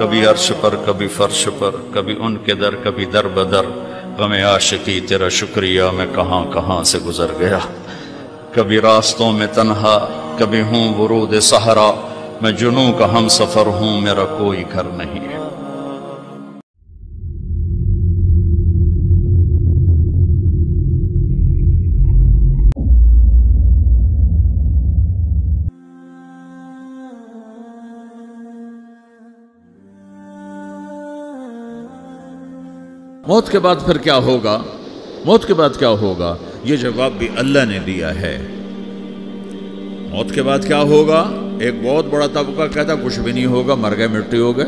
کبھی عرش پر کبھی فرش پر، کبھی ان کے در کبھی در بدر، غم عاشقی تیرا شکریہ میں کہاں کہاں سے گزر گیا، کبھی راستوں میں تنہا کبھی ہوں ورود صحرا، میں جنوں کا ہم سفر ہوں میرا کوئی گھر نہیں ہے۔ موت کے بعد پھر کیا ہوگا؟ موت کے بعد کیا ہوگا؟ یہ جواب بھی اللہ نے دیا ہے۔ موت کے بعد کیا ہوگا؟ ایک بہت بڑا طبقہ کہتا کچھ بھی نہیں ہوگا، مر گئے مٹی ہو گئے۔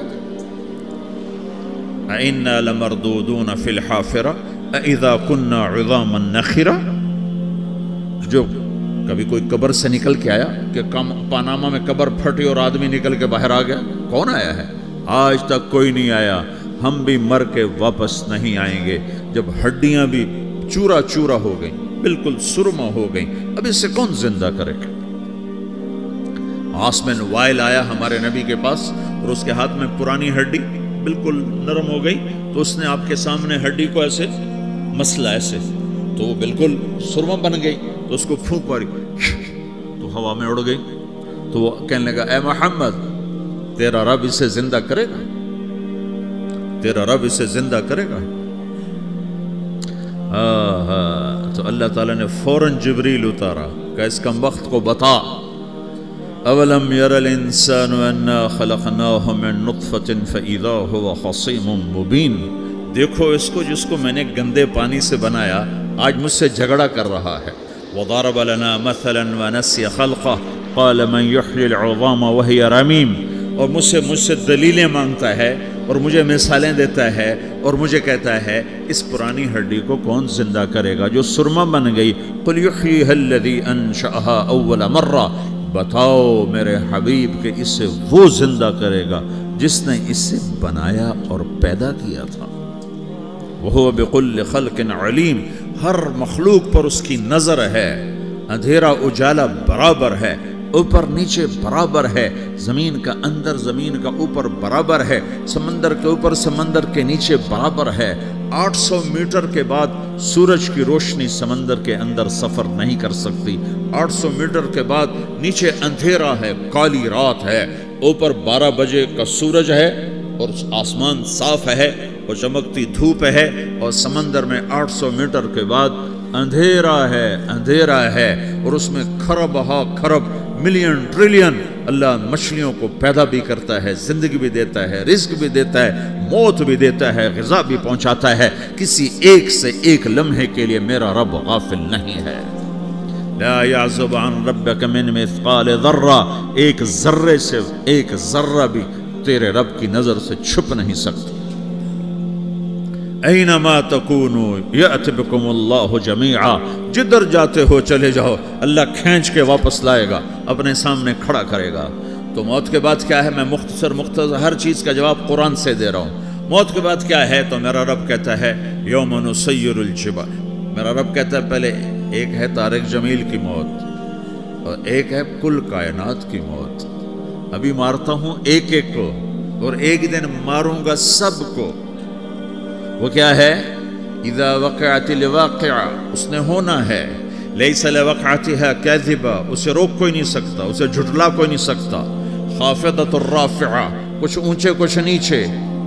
اِنَّا لَمَرْدُودُونَ فِي الْحَافِرَةِ اِذَا كُنَّا عِظَامًا نَخِرَةً، جو کبھی کوئی قبر سے نکل کے آیا کہ پاناما میں قبر پھٹی اور آدمی نکل کے باہر آ گیا؟ کون آیا ہے؟ آج تک کوئی نہیں آیا۔ ہم بھی مر کے واپس نہیں آئیں گے جب ہڈیاں بھی چورا چورا ہو گئیں، بالکل سرما ہو گئیں، اب اس سے کون زندہ کرے گا؟ آسمین وائل آیا ہمارے نبی کے پاس اور اس کے ہاتھ میں پرانی ہڈی بالکل نرم ہو گئی، تو اس نے آپ کے سامنے ہڈی کو ایسے مسلا ایسے، تو وہ بالکل سرما بن گئی، تو اس کو پھونک ماری تو ہوا میں اڑ گئی، تو وہ کہنے لگا اے محمد تیرا رب اسے زندہ کرے گا؟ تیرا رب اسے زندہ کرے گا؟ تو اللہ تعالیٰ نے فوراً جبریل اتارا کہ اس کم وقت کو بتا، اولم یر الانسان انا خلقناہ من نطفۃ فاذا هو خصیم مبین، دیکھو اس کو جس کو میں نے گندے پانی سے بنایا آج مجھ سے جھگڑا کر رہا ہے۔ وضرب لنا مثلا ونسی خلقہ قال من یحیی العظام وہی رمیم، اور مجھ سے دلیلیں مانگتا ہے اور مجھے مثالیں دیتا ہے اور مجھے کہتا ہے اس پرانی ہڈی کو کون زندہ کرے گا جو سرما بن گئی؟ قل یحییھا الذی انشأھا اول مرہ، بتاؤ میرے حبیب کہ اسے وہ زندہ کرے گا جس نے اسے بنایا اور پیدا کیا تھا۔ وہو بکل خلق علیم، ہر مخلوق پر اس کی نظر ہے، اندھیرا اجالا برابر ہے، اوپر نیچے برابر ہے، زمین کا اندر زمین کا اوپر برابر ہے، سمندر کے اوپر سمندر کے نیچے برابر ہے۔ 800 میٹر کے بعد سورج کی روشنی سمندر کے اندر سفر نہیں کر سکتی، 800 میٹر کے بعد نیچے اندھیرا ہے، کالی رات ہے، اوپر 12 بجے کا سورج ہے اور آسمان صاف ہے اور چمکتی دھوپ ہے، اور سمندر میں 800 میٹر کے بعد اندھیرا ہے اور اس میں کھرب ہا کھرب ملین ٹریلین اللہ مچھلیوں کو پیدا بھی کرتا ہے، زندگی بھی دیتا ہے، رزق بھی دیتا ہے، موت بھی دیتا ہے، غذا بھی پہنچاتا ہے۔ کسی ایک سے ایک لمحے کے لیے میرا رب غافل نہیں ہے۔ لا يعزب عن ربك من مثقال ذرہ، ایک ذرے سے ایک ذرہ بھی تیرے رب کی نظر سے چھپ نہیں سکتا۔ اینما تکونوا یأت بکم اللہ جمیعا، جدھر جاتے ہو چلے جاؤ اللہ کھینچ کے واپس لائے گا، اپنے سامنے کھڑا کرے گا۔ تو موت کے بعد کیا ہے؟ میں مختصر ہر چیز کا جواب قرآن سے دے رہا ہوں۔ موت کے بعد کیا ہے؟ تو میرا رب کہتا ہے یوم نسیر الجبال، میرا رب کہتا ہے پہلے ایک ہے طارق جمیل کی موت اور ایک ہے کل کائنات کی موت، ابھی مارتا ہوں ایک ایک کو اور ایک دن ماروں گا سب کو۔ وہ کیا ہے؟ اذا وقعت الواقعہ، اس نے ہونا ہے، لیس لوقعتها کاذبہ، اسے روک کوئی نہیں سکتا، اسے جھٹلا کوئی نہیں سکتا۔ خافضۃ الرافعہ، کچھ اونچے کچھ نیچے،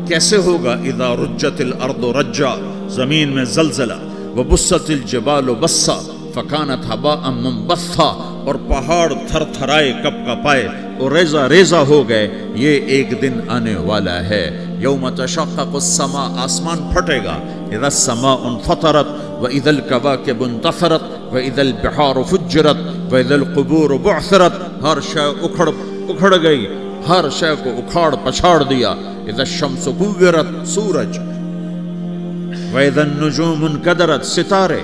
کیسے ہوگا؟ اذا رجت الارض رجا، زمین میں زلزلہ، وبست الجبال بسا فکانت ہباء منبثا، اور پہاڑ تھر تھرائے کپ کپائے اور ریزہ ریزہ ہو گئے۔ یہ ایک دن آنے والا ہے۔ یوم تشقق السماء، آسمان پھٹے گا۔ اذا السماء انفطرت واذا الكواكب انتثرت واذا البحار فجرت واذا القبور بعثرت، ہر شے اکھڑ گئی، ہر شے کو اکھاڑ پچھاڑ دیا۔ اذا الشمس كورت، سورج، واذا النجوم انكدرت، ستارے،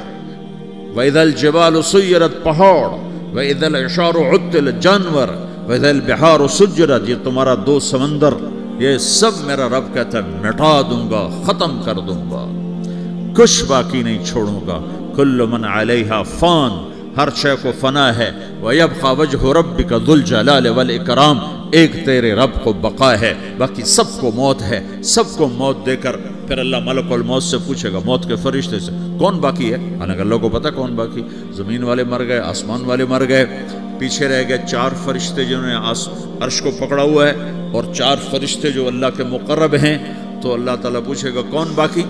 وَإِذَا الْجِبَالُ سُيِّرَتْ، پہاڑ، وَإِذَا الْعِشَارُ عُطِّلَتْ، جانور، وَإِذَا الْبِحَارُ سُجِّرَتْ، یہ تمہارا دو سمندر، یہ سب میرا رب کہتا ہے مٹا دوں گا، ختم کر دوں گا، کچھ باقی نہیں چھوڑوں گا۔ کل من علیہا فان، ہر شے کو فنا ہے، وَيَبْقَى وَجْهُ رَبِّكَ ذُو الْجَلَالِ وَالْإِكْرَامِ، ایک تیرے رب کو بقا ہے، باقی سب کو موت ہے۔ سب کو موت دے کر پھر اللہ ملک الموت سے پوچھے گا، موت کے فرشتے سے، کون باقی ہے؟ حالانکہ اللہ کو پتہ کون باقی، زمین والے مر گئے، آسمان والے مر گئے، پیچھے رہ گئے 4 فرشتے جنہوں نے عرش کو پکڑا ہوا ہے، اور 4 فرشتے جو اللہ کے مقرب ہیں۔ تو اللہ تعالیٰ پوچھے گا کون باقی؟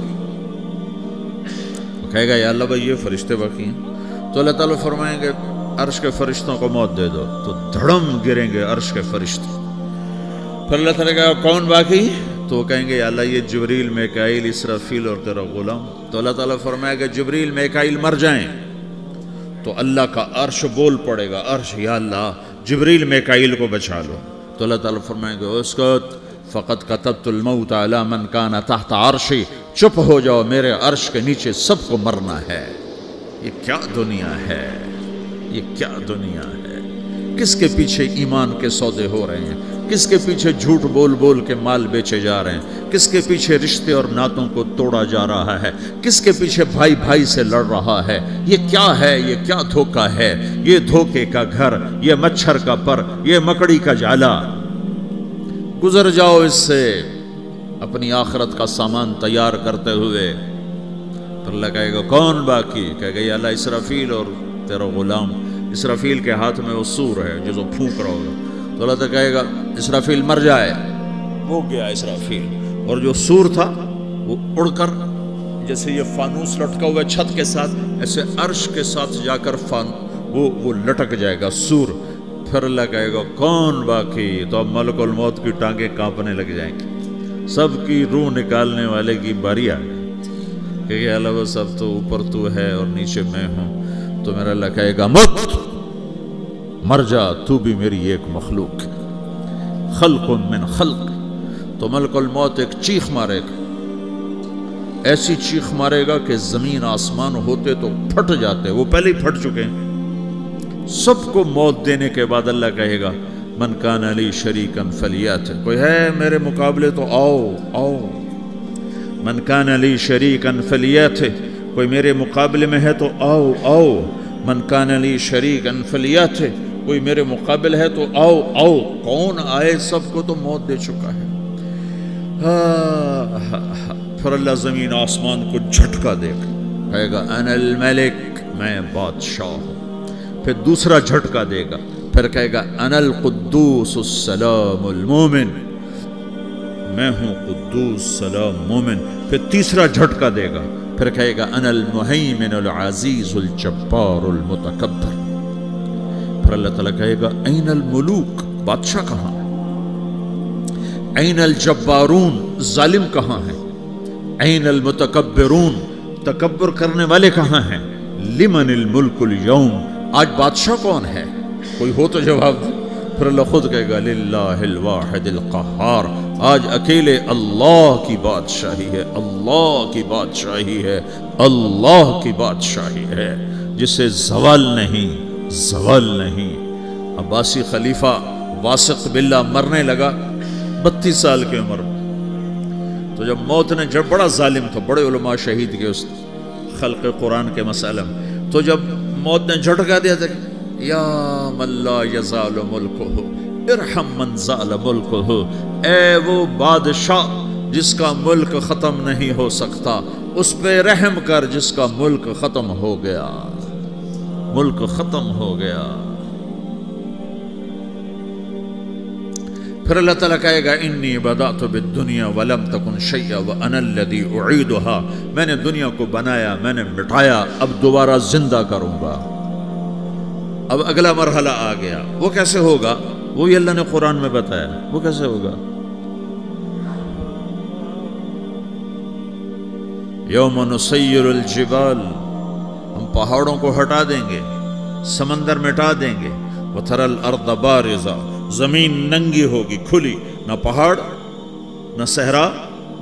وہ کہے گا یا اللہ بھائی یہ فرشتے باقی ہیں۔ تو اللہ تعالیٰ فرمائیں گے عرش کے فرشتوں کو موت دے دو، تو دھڑم گریں گے عرش کے فرشتے۔ پھر اللہ تعالیٰ کہے گا کون باقی؟ تو وہ کہیں گے یا اللہ یہ جبریل، میکائیل، اسرافیل اور تیرا غلام۔ تو اللہ تعالیٰ فرمائے گا جبریل، میکائیل مر جائیں، تو اللہ کا عرش بول پڑے گا، عرش یا اللہ جبریل میکائیل کو بچا لو۔ تو اللہ تعالیٰ فرمائیں گے اسکت فقط کتبت الموت علی من کان تحت عرشی، چپ ہو جاؤ، میرے عرش کے نیچے سب کو مرنا ہے۔ یہ کیا دنیا ہے، یہ کیا دنیا ہے؟ کس کے پیچھے ایمان کے سودے ہو رہے ہیں؟ کس کے پیچھے جھوٹ بول بول کے مال بیچے جا رہے ہیں؟ کس کے پیچھے رشتے اور ناتوں کو توڑا جا رہا ہے؟ کس کے پیچھے بھائی بھائی سے لڑ رہا ہے؟ یہ کیا ہے؟ یہ کیا دھوکہ ہے؟ یہ دھوکے کا گھر، یہ مچھر کا پر، یہ مکڑی کا جالا۔ گزر جاؤ اس سے اپنی آخرت کا سامان تیار کرتے ہوئے۔ پھر اللہ کہے گا کون باقی؟ کہے گا یا اللہ اسرافیل اور تیرا غلام۔ اسرافیل کے ہاتھ میں وہ سور ہے جو پھونک رہا ہوگا۔ تو اللہ تعالیٰ کہے گا اسرافیل مر جائے، ہو گیا اسرافیل، اور جو سور تھا وہ اڑ کر جیسے یہ فانوس لٹکا ہوا ہے چھت کے ساتھ، ایسے عرش کے ساتھ جا کر وہ لٹک جائے گا سور۔ پھر اللہ کہے گا کون باقی؟ تو اب ملک الموت کی ٹانگیں کانپنے لگ جائیں گی، سب کی روح نکالنے والے کی باری آ گئی کہ اللہ وہ سب تو اوپر تو ہے اور نیچے میں ہوں۔ تو میرا اللہ کہے گا مت، مر جا، تو بھی میری ایک مخلوق ہے، خلق من خلق۔ تو ملک الموت ایک چیخ مارے گا، ایسی چیخ مارے گا کہ زمین آسمان ہوتے تو پھٹ جاتے، وہ پہلے ہی پھٹ چکے ہیں۔ سب کو موت دینے کے بعد اللہ کہے گا من کان لی شریکا فلیات، کوئی ہے میرے مقابلے تو آؤ آؤ۔ من کان لی شریکا فلیات، کوئی میرے مقابلے میں ہے تو آؤ آؤ۔ من کان لی شریکا فلیات، کوئی میرے مقابل ہے تو آؤ آؤ۔ کون آئے؟ سب کو تو موت دے چکا ہے۔ پھر اللہ زمین آسمان کو جھٹکا دے گا، کہے گا انا الملک، میں بادشاہ ہوں۔ پھر دوسرا جھٹکا دے گا، پھر کہے گا انا القدوس السلام المومن، میں ہوں قدوس سلام مومن۔ پھر تیسرا جھٹکا دے گا، پھر کہے گا انا المہیمن العزیز الجبار المتکبر۔ پھر اللہ تعالیٰ کہے گا این الملوک، بادشاہ کہاں ہے؟ این الجبارون، ظالم کہاں ہے؟ این المتکبرون، تکبر کرنے والے کہاں ہیں؟ لمن الملک اليوم، آج بادشاہ کون ہے؟ کوئی ہو تو جواب دے۔ پھر اللہ خود کہے گا للہ الواحد القہار، آج اکیلے اللہ کی بادشاہی ہے، اللہ کی بادشاہی ہے، اللہ کی بادشاہی ہے، جسے زوال نہیں، زوال نہیں۔ عباسی خلیفہ واسق باللہ مرنے لگا 32 سال کی عمر میں۔ تو جب موت نے، جب بڑا ظالم تھا، بڑے علماء شہید کے اس خلق قرآن کے مسئلہ میں، تو جب موت نے جھٹکا دیا تھا یا من لا یزال ملکہ ارحم من زال ملکہ، اے وہ بادشاہ جس کا ملک ختم نہیں ہو سکتا، اس پہ رحم کر جس کا ملک ختم ہو گیا، ملک ختم ہو گیا۔ پھر اللہ تعالیٰ کہے گا انی بدأت بالدنیا ولم تکن شیئا وانا الذی اعیدہا، میں نے دنیا کو بنایا، میں نے مٹایا، اب دوبارہ زندہ کروں گا۔ اب اگلا مرحلہ آ گیا، وہ کیسے ہوگا؟ وہی اللہ نے قرآن میں بتایا، وہ کیسے ہوگا؟ یوم نسیر الجبال، ہم پہاڑوں کو ہٹا دیں گے، سمندر مٹا دیں گے، وتری الارض بارزہ، زمین ننگی ہوگی، کھلی، نہ پہاڑ، نہ صحرا،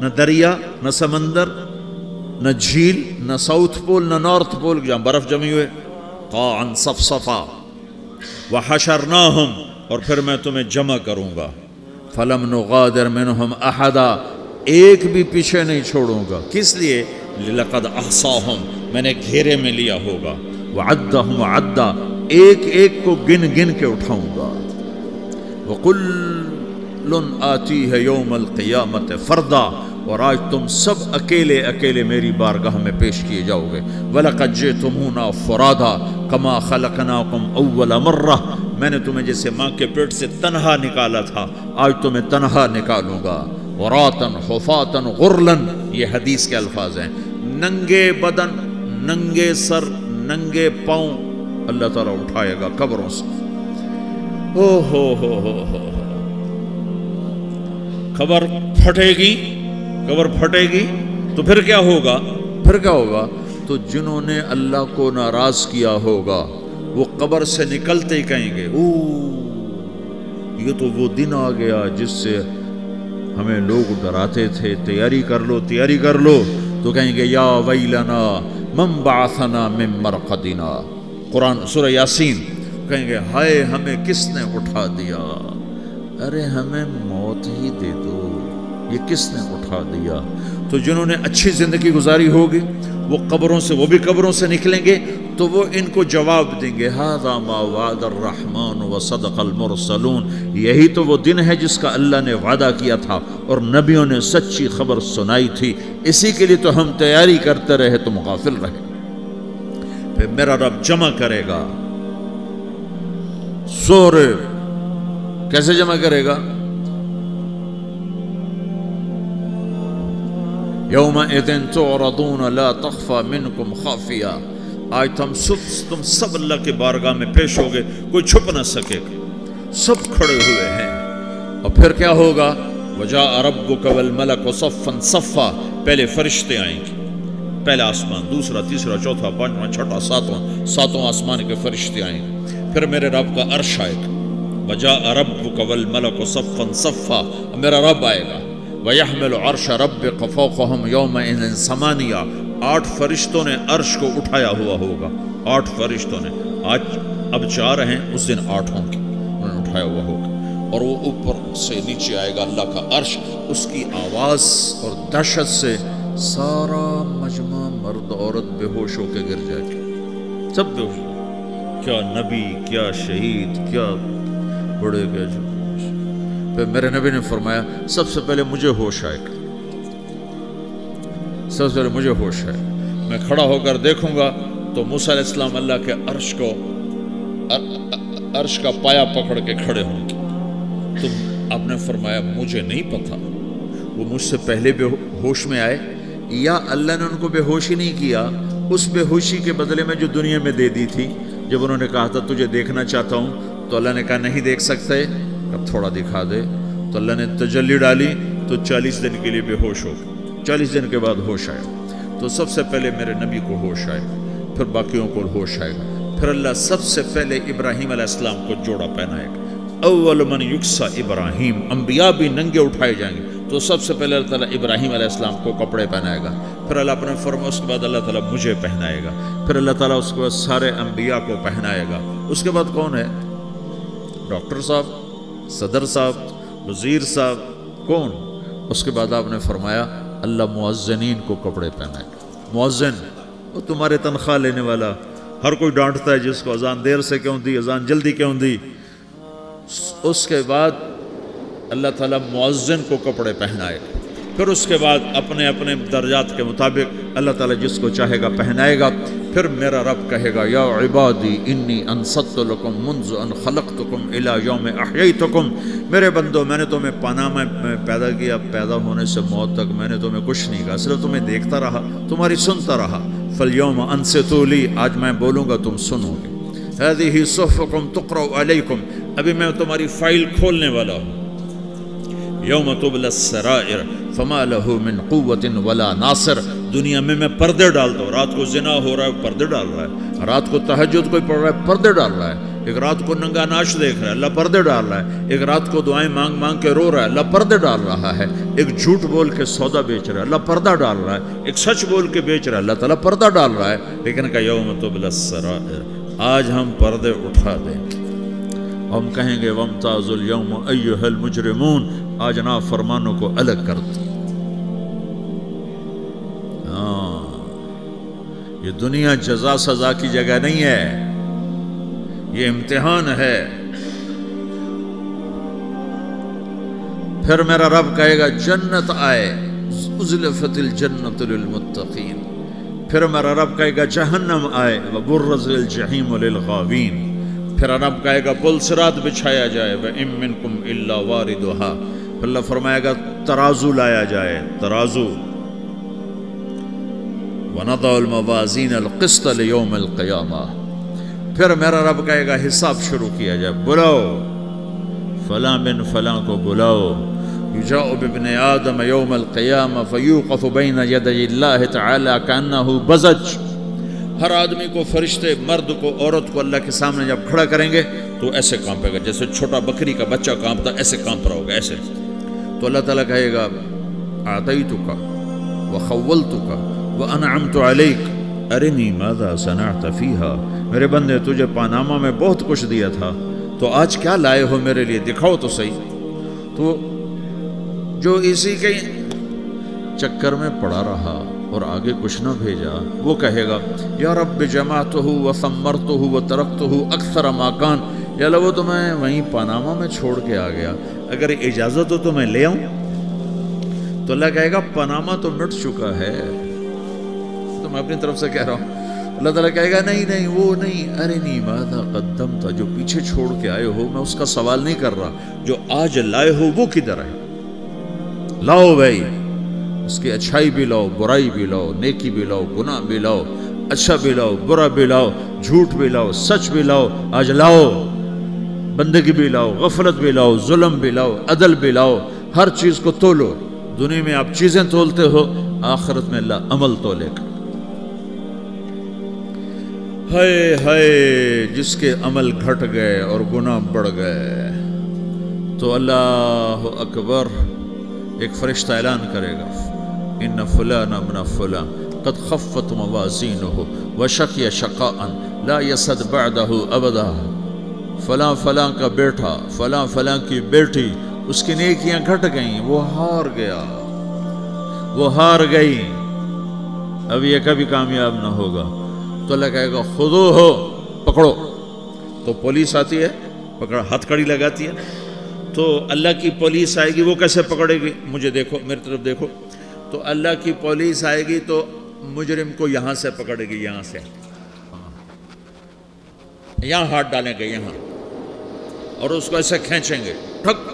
نہ دریا، نہ سمندر، نہ جھیل، نہ ساؤتھ پول، نہ نارتھ پول جہاں برف جمی ہوئے، قاعا صفصفا، وحشرناہم، اور پھر میں تمہیں جمع کروں گا، فلم نغادر منہم احدا، ایک بھی پیچھے نہیں چھوڑوں گا۔ کس لیے؟ لقد احصاہم، میں نے گھیرے میں لیا ہوگا، وعدہم عدا، ایک ایک کو گن گن کے اٹھاؤں گا. وَكُلٌّ آتِيهَ يَوْمَ الْقِيَامَةِ فَرْدًا، اور آج تم سب اکیلے اکیلے میری بارگاہ میں پیش کیے جاؤ گے. وَلَقَدْ جِئْتُمُونَا فُرَادًا كَمَا خَلَقْنَاكُمْ أَوَّلَ مَرَّةٍ، میں نے تمہیں جیسے ماں کے پیٹ سے تنہا نکالا تھا آج تمہیں تنہا نکالوں گا. عُرَاةً حُفَاةً غُرْلًا، یہ حدیث کے الفاظ ہیں. ننگے بدن، ننگے سر، ننگے پاؤں اللہ تعالیٰ اٹھائے گا قبروں سے. ہو قبر پھٹے گی، قبر پھٹے گی تو پھر کیا ہوگا؟ پھر کیا ہوگا؟ تو جنہوں نے اللہ کو ناراض کیا ہوگا وہ قبر سے نکلتے ہی کہیں گے یہ تو وہ دن آ گیا جس سے ہمیں لوگ ڈراتے تھے، تیاری کر لو تیاری کر لو. تو کہیں گے یا ویلنا من بعثنا من مرقدنا، قرآن سورہ یاسین. کہیں گے ہائے ہمیں کس نے اٹھا دیا، ارے ہمیں موت ہی دے دو، یہ کس نے اٹھا دیا. تو جنہوں نے اچھی زندگی گزاری ہوگی وہ قبروں سے، وہ بھی قبروں سے نکلیں گے تو وہ ان کو جواب دیں گے ھذا ما وعد الرحمن وصدق المرسلون، یہی تو وہ دن ہے جس کا اللہ نے وعدہ کیا تھا اور نبیوں نے سچی خبر سنائی تھی، اسی کے لیے تو ہم تیاری کرتے رہے تم غافل رہے. پھر میرا رب جمع کرے گا سورے، کیسے جمع کرے گا؟ یومئذ تعرضون لا تخفى منکم خافیہ، آج تم سب اللہ کے بارگاہ میں پیش ہوگے، کوئی چھپ نہ سکے گا، سب کھڑے ہوئے ہیں. اور پھر کیا ہوگا؟ وجاء ربک والملک صفا صفا، پہلے فرشتے آئیں گے، پہلا آسمان، دوسرا، تیسرا، چوتھا، پانچواں، چھٹا، ساتواں آسمان کے فرشتے آئیں گے. پھر میرے رب کا عرش آئے گا. وجاء ربک والملک صفا صفا، میرا رب آئے گا. وَيَحْمِلُ عَرْشَ رَبِّكَ فَوْقَهُمْ يَوْمَئِذٍ ثَمَانِيَةٌ، 8 فرشتوں نے عرش کو اٹھایا ہوا ہوگا. 8 فرشتوں نے، آج اب 4 ہیں، اس دن 8 ہوں گے، انہوں نے اٹھایا ہوا ہوگا. اور وہ اوپر سے نیچے آئے گا اللہ کا عرش، اس کی آواز اور دہشت سے سارا مجمع مرد عورت بے ہوش ہو کے گر جائے گا، سب بے ہوش. کیا نبی، کیا شہید، کیا بڑے گئے. پھر میرے نبی نے فرمایا سب سے پہلے مجھے ہوش آئے گا، سب سے پہلے مجھے ہوش آئے گا. میں کھڑا ہو کر دیکھوں گا تو موسیٰ علیہ السلام اللہ کے عرش کا پایا پکڑ کے کھڑے ہوں گے. تو آپ نے فرمایا مجھے نہیں پتا وہ مجھ سے پہلے بے ہوش میں آئے یا اللہ نے ان کو بے ہوش ہی نہیں کیا، اس بے ہوشی کے بدلے میں جو دنیا میں دے دی تھی. جب انہوں نے کہا تھا تجھے دیکھنا چاہتا ہوں تو اللہ نے کہا نہیں دیکھ سکتے، اب تھوڑا دکھا دے. تو اللہ نے تجلی ڈالی تو 40 دن کے لیے بے ہوش ہو گئے. 40 دن کے بعد ہوش آئے. تو سب سے پہلے میرے نبی کو ہوش آئے، پھر باقیوں کو ہوش آئے گا. پھر اللہ سب سے پہلے ابراہیم علیہ السلام کو جوڑا پہنائے گا. اول من یکسا ابراہیم، انبیاء بھی ننگے اٹھائے جائیں گے تو سب سے پہلے اللہ تعالیٰ ابراہیم علیہ السلام کو کپڑے پہنائے گا. پھر اللہ اپنے فرما، اس کے بعد اللہ تعالیٰ مجھے پہنائے گا. پھر اللہ تعالیٰ اس کے بعد سارے انبیاء کو پہنائے گا. اس کے بعد کون ہے؟ ڈاکٹر صاحب، صدر صاحب، وزیر صاحب، کون؟ اس کے بعد آپ نے فرمایا اللہ مؤذنین کو کپڑے پہنائے گا. مؤذن وہ تمہارے تنخواہ لینے والا، ہر کوئی ڈانٹتا ہے جس کو اذان دیر سے کیوں دی، اذان جلدی کیوں دی. اس کے بعد اللہ تعالیٰ مؤذن کو کپڑے پہنائے گا. پھر اس کے بعد اپنے اپنے درجات کے مطابق اللہ تعالیٰ جس کو چاہے گا پہنائے گا. پھر میرا رب کہے گا یا عبادی انی انصت لکم منذ ان خلقتکم الی یوم احییتکم، میرے بندو میں نے تمہیں پاناما میں پیدا کیا، پیدا ہونے سے موت تک میں نے تمہیں کچھ نہیں کہا، صرف تمہیں دیکھتا رہا، تمہاری سنتا رہا. فالیوم انصتوا لی، آج میں بولوں گا تم سنو گے. ہذہ صحفکم تقرأ علیکم، ابھی میں تمہاری فائل کھولنے والا ہوں. یوم تبلی السرائر فما لہ من قوت ولا ناصر، دنیا میں پردے ڈالتا ہوں. رات کو زنا ہو رہا ہے پردے ڈال رہا ہے، رات کو تہجد کوئی پڑھ رہا ہے پردے ڈال رہا ہے، ایک رات کو ننگا ناچ دیکھ رہا ہے اللہ پردے ڈال رہا ہے، ایک رات کو دعائیں مانگ مانگ کے رو رہا ہے اللہ پردے ڈال رہا ہے، ایک جھوٹ بول کے سودا بیچ رہا ہے اللہ پردہ ڈال رہا ہے، ایک سچ بول کے بیچ رہا ہے اللہ تعالیٰ پردہ ڈال رہا ہے. لیکن کہ یوم تبلی السرائر، آج ہم پردے اٹھا دیں گے. ہم کہیں گے وامتازوا اليوم ایھا المجرمون، آج نافرمانوں کو الگ کر دو. یہ دنیا جزا سزا کی جگہ نہیں ہے، یہ امتحان ہے۔ پھر میرا رب کہے گا جنت آئے، ازلفت الجنت للمتقین۔ پھر میرا رب کہے گا جہنم آئے، وبرز الجحیم للغاوین۔ پھر رب کہے گا پل صراط بچھایا جائے، وَإِن مِّنكُمْ إِلَّا وَارِدُهَا۔ پھر اللہ فرمائے گا ترازو لایا جائے، ترازو۔ وَنَضَعُ الْمَوَازِينَ الْقِسْطَ لِيَوْمِ الْقِيَامَةِ۔ پھر میرا رب کہے گا حساب شروع کیا جائے، بلاؤ فلاں بن فلاں کو بلاؤ۔ یجاء بابن آدم یوم القیامہ فیوقف بین یدی اللہ تعالی کأنہ بزج۔ ہر آدمی کو، فرشتے، مرد کو، عورت کو اللہ کے سامنے جب کھڑا کریں گے تو ایسے کانپے گا جیسے چھوٹا بکری کا بچہ کانپتا، ایسے کانپ رہا ہوگا ایسے۔ تو اللہ تعالیٰ کہے گا اعطیتک وخولتک وانعمت علیک ارنی ماذا صنعت فیہا۔ میرے بندے تجھے پاناما میں بہت کچھ دیا تھا، تو آج کیا لائے ہو میرے لیے، دکھاؤ تو صحیح۔ تو جو اسی کے چکر میں پڑا رہا اور آگے کچھ نہ بھیجا، وہ کہے گا یا رب جمعتہ وثمرتہ وترکتہ اکثر ما کان۔ یا اللہ وہ تو میں وہیں پاناما میں چھوڑ کے آ گیا، اگر اجازت ہو تو میں لے آؤں۔ تو اللہ کہے گا پاناما تو مٹ چکا ہے، تو میں اپنی طرف سے کہہ رہا ہوں۔ اللہ تعالیٰ کہے گا نہیں نہیں وہ نہیں، ارنی ماذا قدمت، جو پیچھے چھوڑ کے آئے ہو میں اس کا سوال نہیں کر رہا، جو آج لائے ہو وہ کدھر ہے، لاؤ بھائی، اس کی اچھائی بھی لاؤ، برائی بھی لاؤ، نیکی بھی لاؤ، گناہ بھی لاؤ، اچھا بھی لاؤ، برا بھی لاؤ، جھوٹ بھی لاؤ، سچ بھی لاؤ، آج لاؤ، بندگی بھی لاؤ، غفلت بھی لاؤ، ظلم بھی لاؤ، عدل بھی لاؤ، ہر چیز کو تولو۔ دنیا میں آپ چیزیں تولتے ہو، آخرت میں اللہ عمل تولے گا۔ ہائے ہائے جس کے عمل گھٹ گئے اور گناہ بڑھ گئے، تو اللہ اکبر، ایک فرشتہ اعلان کرے گا ان فلان ابن فلان قد خفت موازینہ وشقی شقاء لا یسد بعدہ ابدا۔ فلاں فلاں کا بیٹا، فلاں فلاں کی بیٹی، اس کی نیکیاں گھٹ گئیں، وہ ہار گیا، وہ ہار گئی، اب یہ کبھی کامیاب نہ ہوگا۔ تو اللہ کہے گا خودو ہو، پکڑو۔ تو پولیس آتی ہے، پکڑا، ہتھ کڑی لگاتی ہے، تو اللہ کی پولیس آئے گی، وہ کیسے پکڑے گی؟ مجھے دیکھو، میری طرف دیکھو۔ تو اللہ کی پولیس آئے گی تو مجرم کو یہاں سے پکڑے گی، یہاں سے، یہاں ہاتھ ڈالیں گے یہاں، اور اس کو ایسے کھینچیں گے، ٹھک،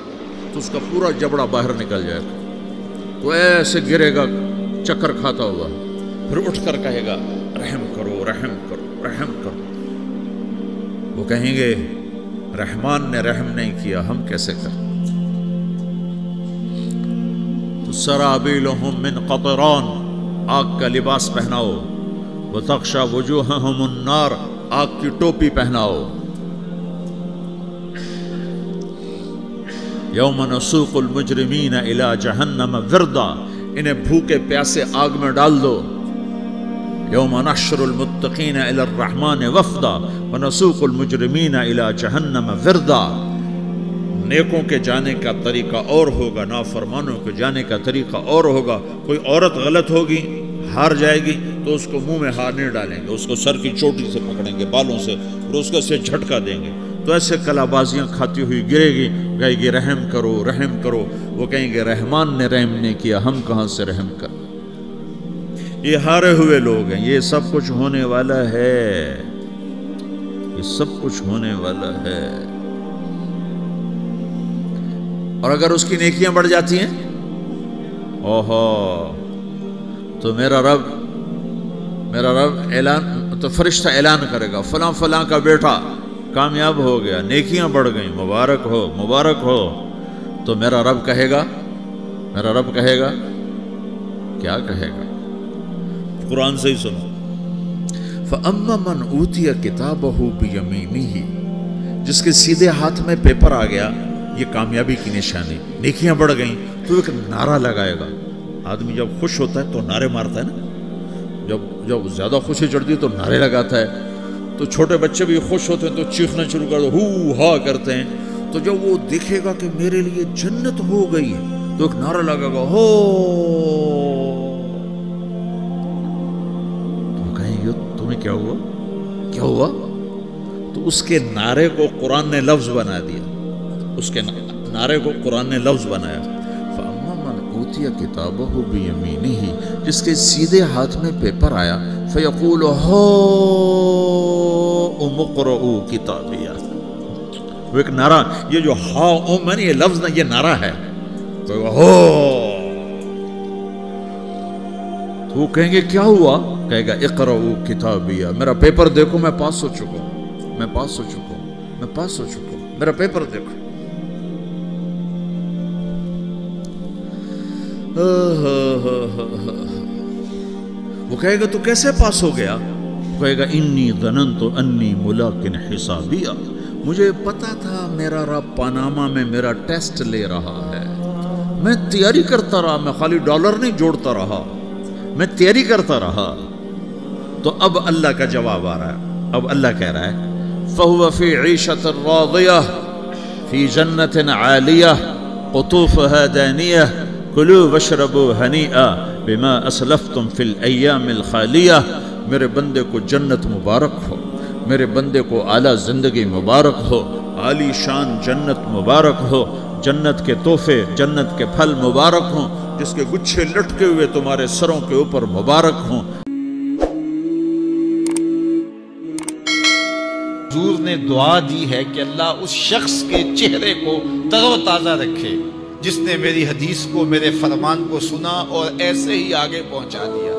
تو اس کا پورا جبڑا باہر نکل جائے گا، تو ایسے گرے گا چکر کھاتا ہوا، پھر اٹھ کر کہے گا رحم کرو، رحم کرو، رحم کرو۔ وہ کہیں گے رحمان نے رحم نہیں کیا، ہم کیسے کریں؟ تو سرابیلہم من قطران، آگ کا لباس پہناؤ، وتغشا وجوہہم النار، آگ کی ٹوپی پہناؤ۔ یوم نسوق المجرمین الی جہنم وردا، انہیں بھوکے پیاسے آگ میں ڈال دو۔ یوم نحشر المتقین الی الرحمن وفدا ونسوق المجرمین الی جہنم وردا۔ نیکوں کے جانے کا طریقہ اور ہوگا، نافرمانوں کے جانے کا طریقہ اور ہوگا۔ کوئی عورت غلط ہوگی، ہار جائے گی، تو اس کو منہ میں ہار نہیں ڈالیں گے، اس کو سر کی چوٹی سے پکڑیں گے، بالوں سے، اور اس کو سے جھٹکا دیں گے، تو ایسے کلا بازیاں کھاتی ہوئی گرے گی، کہے گی رحم کرو، رحم کرو۔ وہ کہیں گے رحمان نے رحم نہیں کیا، ہم کہاں سے رحم کر۔ یہ ہارے ہوئے لوگ ہیں، یہ سب کچھ ہونے والا ہے، یہ سب کچھ ہونے والا ہے۔ اور اگر اس کی نیکیاں بڑھ جاتی ہیں، اوہو، تو میرا رب اعلان، تو فرشتہ اعلان کرے گا فلاں فلاں کا بیٹا کامیاب ہو گیا، نیکیاں بڑھ گئیں، مبارک ہو، مبارک ہو۔ تو میرا رب کہے گا کیا کہے گا؟ قرآن سے ہی سنو۔ فَأَمَّا مَنْ أُوتِيَ كِتَابَهُ بِيَمِينِهِ، جس کے سیدھے ہاتھ میں پیپر آ گیا، یہ کامیابی کی نشانی، نیکیاں بڑھ گئیں، تو ایک نعرہ لگائے گا۔ آدمی جب خوش ہوتا ہے تو نعرے مارتا ہے نا، جب زیادہ خوشی چڑھتی ہے تو نعرے لگاتا ہے۔ تو چھوٹے بچے بھی خوش ہوتے ہیں تو چیخنا شروع کر دو، ہو ہا کرتے ہیں۔ تو جب وہ دیکھے گا کہ میرے لیے جنت ہو گئی، تو ایک نعرہ لگے گا، ہو، تو کہیں گے کیا ہوا کیا ہوا؟ تو اس کے نعرے کو قرآن نے لفظ بنا دیا، اس کے نعرے کو قرآن نے لفظ بنایا، فَأَمَّا مَنْ أُوتِيَ كِتَابَهُ بِيَمِينِهِ، جس کے سیدھے ہاتھ میں پیپر آیا، فَيَقُولُ هَاؤْمُ اقْرَءُوا كِتَابِيَهْ، وہ ایک نعرہ، یہ جو ہاؤم ہے یہ لفظ نہ، یہ نعرہ ہے، تو وہ کہیں گے کیا ہوا؟ کہے گا اقرؤوا کتابیہ، میرا پیپر دیکھو، میں پاس ہو چکا ہوں، میں پاس ہو چکا ہوں، میں پاس ہو چکا ہوں، میرا پیپر دیکھو۔ وہ کہے گا تو کیسے پاس ہو گیا؟ کہے گا انی ظننت انی ملاق حسابیہ، مجھے پتا تھا میرا رب پاناما میں میرا ٹیسٹ لے رہا ہے، میں تیاری کرتا رہا، میں خالی ڈالر نہیں جوڑتا رہا، میں تیاری کرتا رہا۔ تو اب اللہ کا جواب آ رہا ہے، اب اللہ کہہ رہا ہے فَهُوَ فِي عِيشَةٍ رَاضِيَةٍ فِي جَنَّةٍ عَالِيَةٍ قُطُوفُهَا دَانِيَةٌ كُلُوا وَاشْرَبُوا هَنِيئًا بِمَا أَسْلَفْتُمْ فِي الْأَيَّامِ الْخَالِيَةِ، میرے بندے کو جنت مبارک ہو، میرے بندے کو اعلیٰ زندگی مبارک ہو، عالی شان جنت مبارک ہو، جنت کے تحفے، جنت کے پھل مبارک ہوں، جس کے گچھے لٹکے ہوئے تمہارے سروں کے اوپر مبارک ہوں۔ حضور نے دعا دی ہے کہ اللہ اس شخص کے چہرے کو تر و تازہ رکھے جس نے میری حدیث کو، میرے فرمان کو سنا اور ایسے ہی آگے پہنچا دیا۔